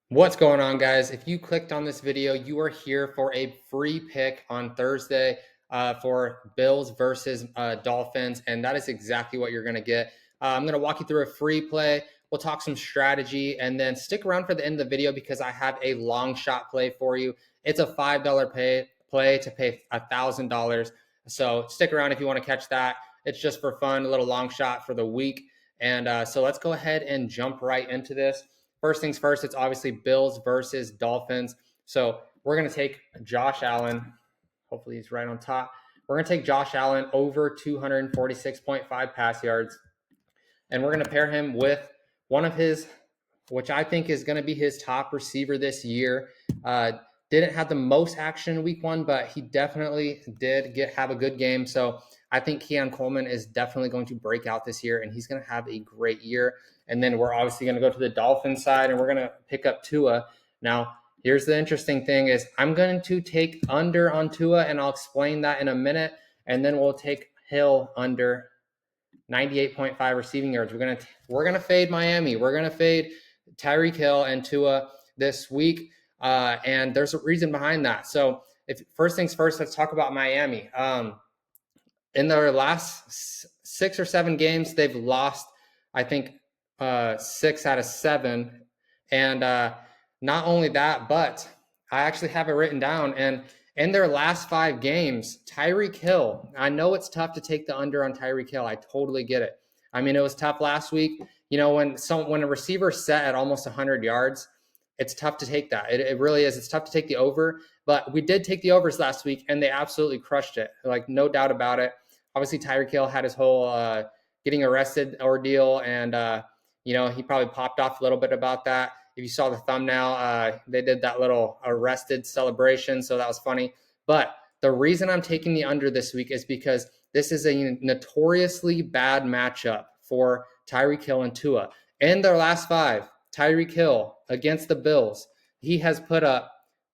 What's going on, guys? If you clicked on this video, you are here for a free pick on Thursday for Bills versus Dolphins, and that is exactly what you're going to get. I'm going to walk you through a free play. We'll talk some strategy, and then stick around for the end of the video because I have a long shot play for you. It's a $5 play to pay $1,000. So stick around if you want to catch that. It's just for fun, a little long shot for the week. And so let's go ahead and jump right into this. First things first, it's obviously Bills versus Dolphins. So we're going to take Josh Allen. Hopefully he's right on top. We're going to take Josh Allen over 246.5 pass yards. And we're going to pair him with one of his, which I think is going to be his top receiver this year. Didn't have the most action in week one, but he definitely did have a good game. So I think Keon Coleman is definitely going to break out this year, and he's going to have a great year. And then we're obviously going to go to the Dolphins side, and we're going to pick up Tua. Now, here's the interesting thing is I'm going to take under on Tua, and I'll explain that in a minute. And then we'll take Hill under 98.5 receiving yards. We're gonna fade Miami. We're gonna fade Tyreek Hill and Tua this week, and there's a reason behind that. So, if first things first, let's talk about Miami. In their last 6 or 7 games, they've lost, I think, 6 out of 7, and not only that, but I actually have it written down. And in their last 5 games, Tyreek Hill, I know it's tough to take the under on Tyreek Hill. I totally get it. I mean, it was tough last week. You know, when a receiver set at almost 100 yards, it's tough to take that. It really is. It's tough to take the over, but we did take the overs last week, and they absolutely crushed it. Like, no doubt about it. Obviously, Tyreek Hill had his whole getting arrested ordeal, and, he probably popped off a little bit about that. If you saw the thumbnail, they did that little arrested celebration, so that was funny. But the reason I'm taking the under this week is because this is a notoriously bad matchup for Tyreek Hill and Tua. In their last 5, Tyreek Hill against the Bills, he has put up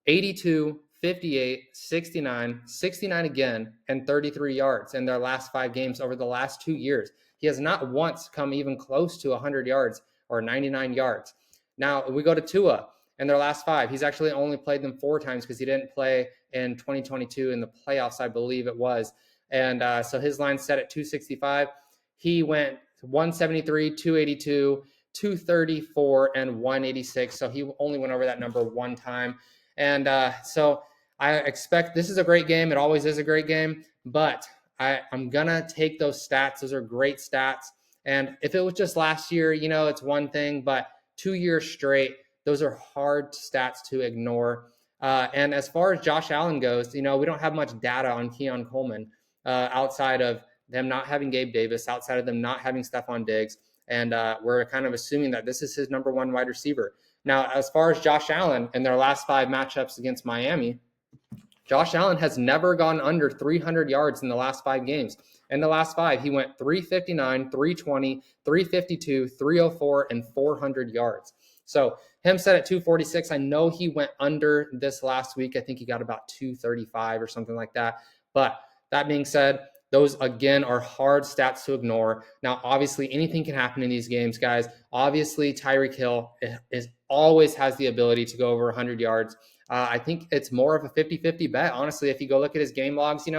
82, 58, 69, 69 again, and 33 yards in their last 5 games over the last 2 years. He has not once come even close to 100 yards or 99 yards. Now, we go to Tua in their last 5. He's actually only played them 4 times because he didn't play in 2022 in the playoffs, I believe it was. And so his line set at 265. He went 173, 282, 234, and 186. So he only went over that number 1 time. And so I expect this is a great game. It always is a great game, but I'm going to take those stats. Those are great stats. And if it was just last year, it's one thing, but 2 years straight, those are hard stats to ignore. And as far as Josh Allen goes, we don't have much data on Keon Coleman outside of them not having Gabe Davis, outside of them not having Stephon Diggs. And we're kind of assuming that this is his number 1 wide receiver. Now, as far as Josh Allen and their last 5 matchups against Miami, Josh Allen has never gone under 300 yards in the last 5 games. In the last 5, he went 359, 320, 352, 304, and 400 yards. So him set at 246. I know he went under this last week. I think he got about 235 or something like that. But that being said, those, again, are hard stats to ignore. Now, obviously, anything can happen in these games, guys. Obviously, Tyreek Hill always has the ability to go over 100 yards. I think it's more of a 50-50 bet, honestly. If you go look at his game logs,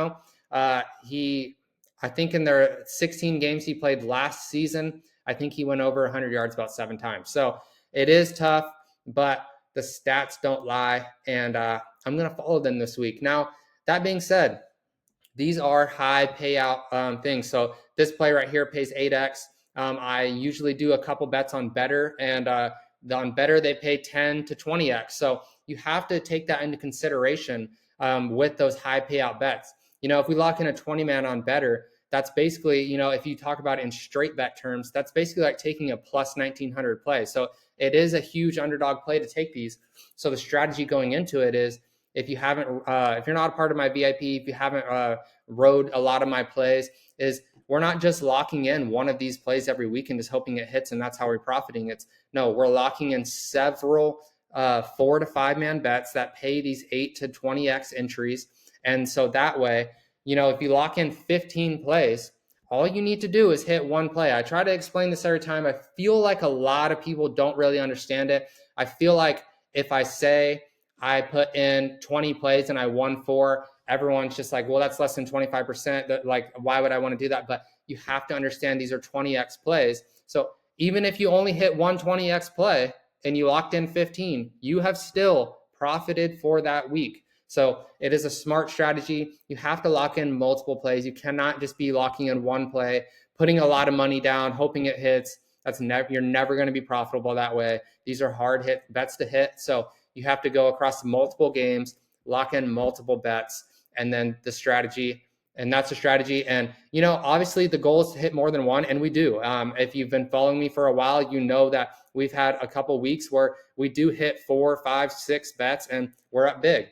I think in their 16 games he played last season, I think he went over 100 yards about 7 times. So it is tough, but the stats don't lie, and I'm going to follow them this week. Now, that being said, these are high payout things. So this play right here pays 8x. I usually do a couple bets on Better, and on Better they pay 10 to 20x. So you have to take that into consideration with those high payout bets. If we lock in a 20-man on Better, that's basically, if you talk about it in straight bet terms, that's basically like taking a plus 1900 play. So it is a huge underdog play to take these. So the strategy going into it is, if you're not a part of my VIP, if you haven't rode a lot of my plays, is we're not just locking in one of these plays every week and just hoping it hits and that's how we're profiting. We're locking in several 4 to 5 man bets that pay these 8 to 20x entries. And so that way, if you lock in 15 plays, all you need to do is hit 1 play. I try to explain this every time. I feel like a lot of people don't really understand it. I feel like if I say I put in 20 plays and I won 4, everyone's just like, well, that's less than 25%. Like, why would I want to do that? But you have to understand these are 20x plays. So even if you only hit one 20x play and you locked in 15, you have still profited for that week. So it is a smart strategy. You have to lock in multiple plays. You cannot just be locking in one play, putting a lot of money down, hoping it hits. You're never going to be profitable that way. These are hard bets to hit. So you have to go across multiple games, lock in multiple bets, and then the strategy. And that's a strategy. And, obviously the goal is to hit more than one. And we do. If you've been following me for a while, you know that we've had a couple weeks where we do hit 4, 5, 6 bets and we're up big.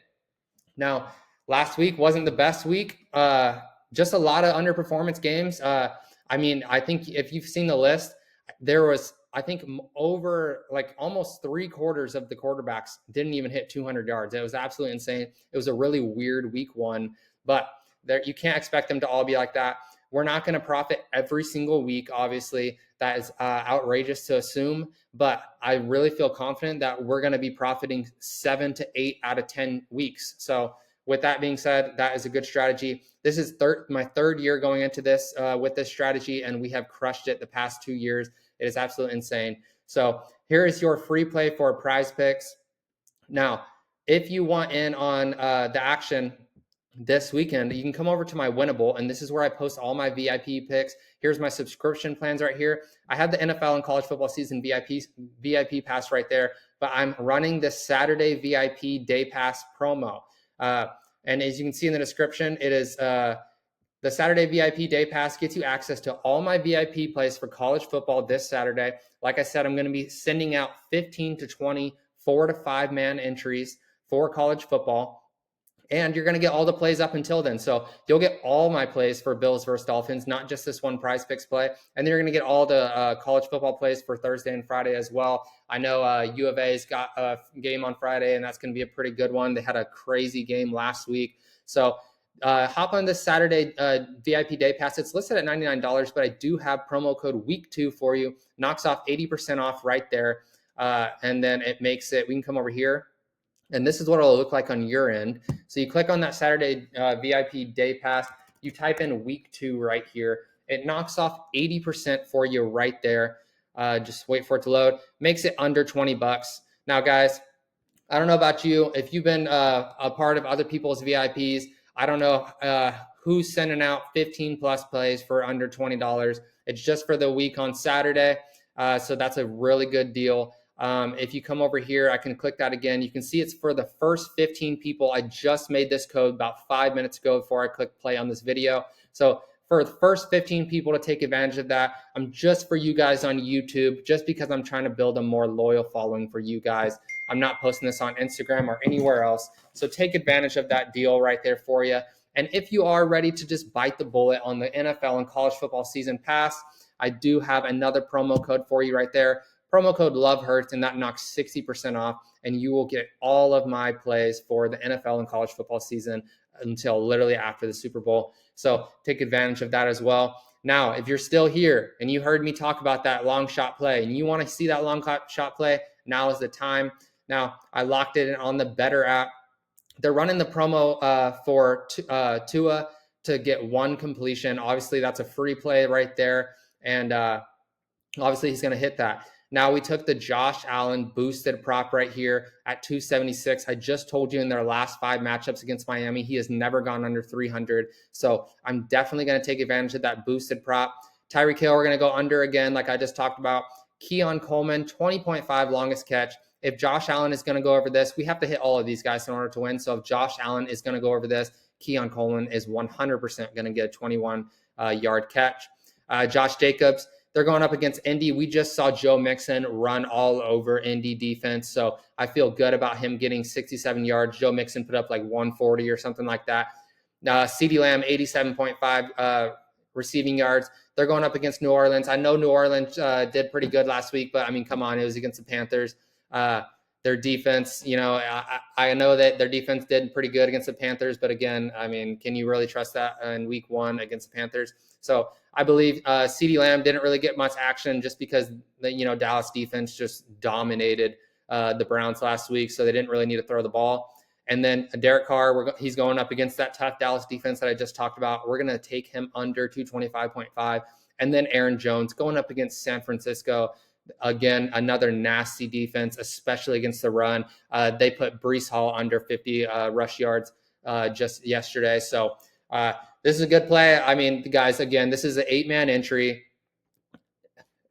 Now, last week wasn't the best week. Just a lot of underperformance games. I think if you've seen the list, there was, I think, over like almost 3/4 of the quarterbacks didn't even hit 200 yards. It was absolutely insane. It was a really weird week 1, but you can't expect them to all be like that. We're not going to profit every single week. Obviously, that is outrageous to assume, but I really feel confident that we're going to be profiting 7 to 8 out of 10 weeks. So with that being said, that is a good strategy. This is my third year going into this with this strategy, and we have crushed it the past 2 years. It is absolutely insane. So here is your free play for Prizepicks. Now, if you want in on the action this weekend, you can come over to my Winnable, and this is where I post all my VIP picks. Here's my subscription plans right here. I have the NFL and college football season VIP pass right there, but I'm running the Saturday VIP day pass promo. And as you can see in the description, it is the Saturday VIP day pass gets you access to all my VIP plays for college football this Saturday. Like I said, I'm going to be sending out 15 to 20 4 to 5 man entries for college football. And you're going to get all the plays up until then. So you'll get all my plays for Bills versus Dolphins, not just this one Prizepicks play. And then you're going to get all the college football plays for Thursday and Friday as well. I know U of A's got a game on Friday, and that's going to be a pretty good one. They had a crazy game last week. So hop on this Saturday VIP day pass. It's listed at $99, but I do have promo code week2 for you. Knocks off 80% off right there. And then it makes it, we can come over here. And this is what it'll look like on your end. So you click on that Saturday VIP day pass. You type in week 2 right here. It knocks off 80% for you right there. Just wait for it to load. Makes it under $20. Now, guys, I don't know about you. If you've been a part of other people's VIPs, I don't know who's sending out 15 plus plays for under $20. It's just for the week on Saturday. So that's a really good deal. If you come over here, I can click that again. You can see it's for the first 15 people. I just made this code about 5 minutes ago before I clicked play on this video. So for the first 15 people to take advantage of that, I'm just for you guys on YouTube, just because I'm trying to build a more loyal following for you guys. I'm not posting this on Instagram or anywhere else. So take advantage of that deal right there for you. And if you are ready to just bite the bullet on the NFL and college football season pass, I do have another promo code for you right there. Promo code LOVEHURTS, and that knocks 60% off, and you will get all of my plays for the NFL and college football season until literally after the Super Bowl. So take advantage of that as well. Now, if you're still here and you heard me talk about that long shot play and you want to see that long shot play, now is the time. Now, I locked it in on the Better app. They're running the promo for Tua to get 1 completion. Obviously, that's a free play right there, and obviously he's going to hit that. Now we took the Josh Allen boosted prop right here at 276. I just told you in their last 5 matchups against Miami, he has never gone under 300. So I'm definitely going to take advantage of that boosted prop. Tyreek Hill, we're going to go under again, like I just talked about. Keon Coleman, 20.5 longest catch. If Josh Allen is going to go over this, we have to hit all of these guys in order to win. So if Josh Allen is going to go over this, Keon Coleman is 100% going to get a 21 yard catch. Josh Jacobs, they're going up against Indy. We just saw Joe Mixon run all over Indy defense. So I feel good about him getting 67 yards. Joe Mixon put up like 140 or something like that. CeeDee Lamb, 87.5 receiving yards. They're going up against New Orleans. I know New Orleans did pretty good last week, but I mean, come on, it was against the Panthers. Their defense, I know that their defense did pretty good against the Panthers, but again, I mean, can you really trust that in week 1 against the Panthers? So I believe CeeDee Lamb didn't really get much action just because the Dallas defense just dominated the Browns last week, so they didn't really need to throw the ball. And then Derek Carr, he's going up against that tough Dallas defense that I just talked about. We're going to take him under 225.5. And then Aaron Jones going up against San Francisco. Again, another nasty defense, especially against the run. They put Breece Hall under 50 rush yards just yesterday. So this is a good play. I mean, guys, again, this is an 8-man entry.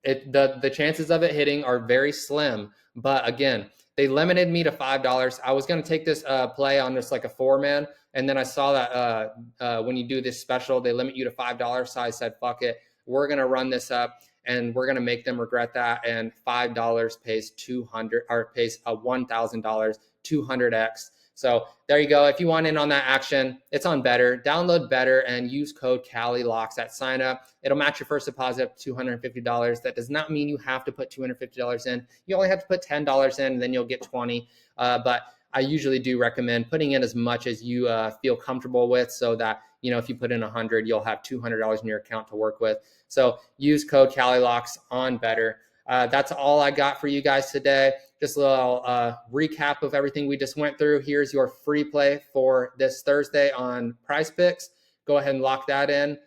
The chances of it hitting are very slim. But again, they limited me to $5. I was going to take this play on just like a 4-man. And then I saw that when you do this special, they limit you to $5. So I said, fuck it. We're going to run this up and we're going to make them regret that. And $5 pays $1,000, 200x. So there you go. If you want in on that action, it's on Better. Download Better and use code CaliLocks at sign up. It'll match your first deposit up to $250. That does not mean you have to put $250 in. You only have to put $10 in, and then you'll get $20. But I usually do recommend putting in as much as you feel comfortable with, so that if you put in $100, you'll have $200 in your account to work with. So use code CaliLocks on Better. That's all I got for you guys today. Just a little recap of everything we just went through. Here's your free play for this Thursday on Prizepicks. Go ahead and lock that in.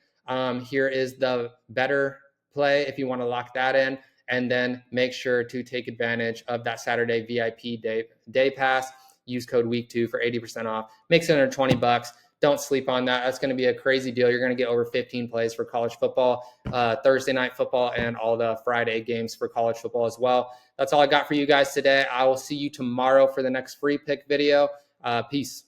Here is the Better play if you want to lock that in. And then make sure to take advantage of that Saturday VIP day pass. Use code week2 for 80% off. Makes it under $20. Don't sleep on that. That's going to be a crazy deal. You're going to get over 15 plays for college football, Thursday night football, and all the Friday games for college football as well. That's all I got for you guys today. I will see you tomorrow for the next free pick video. Peace.